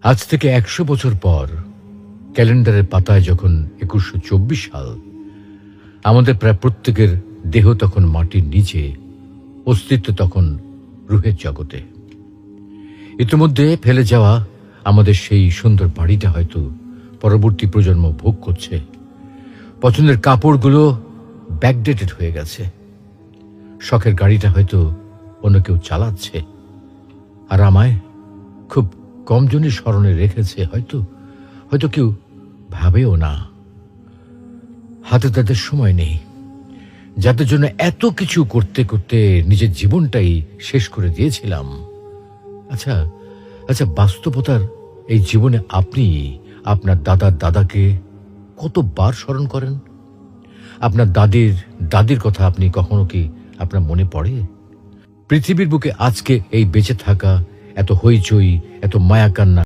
আজ থেকে ১০০ বছর পর ক্যালেন্ডারের পাতায় যখন ২১২৪ সাল, আমাদের প্রায় প্রত্যেকের দেহ তখন মাটির নিচে, অস্তিত্ব তখন রুহের জগতে। ইতিমধ্যে ফেলে যাওয়া আমাদের সেই সুন্দর বাড়িটা হয়তো পরবর্তী প্রজন্ম ভোগ করছে। পছন্দের কাপড়গুলো ব্যাকডেটেড হয়ে গেছে। শখের গাড়িটা হয়তো অন্য কেউ চালাচ্ছে, আর আমায় খুব কমজনই স্মরণে রেখেছে, হয়তো কেউ ভাবেও না। হাতে তাদের সময় নেই, যাদের জন্য এত কিছু করতে করতে নিজের জীবনটাই শেষ করে দিয়েছিলাম। আচ্ছা, বাস্তবতার এই জীবনে আপনি আপনার দাদার দাদাকে কতবার স্মরণ করেন? আপনার দাদির কথা আপনি কখনো কি আপনার মনে পড়ে? পৃথিবীর বুকে আজকে এই বেঁচে থাকা, এত হইচই, এত মায়া কান্না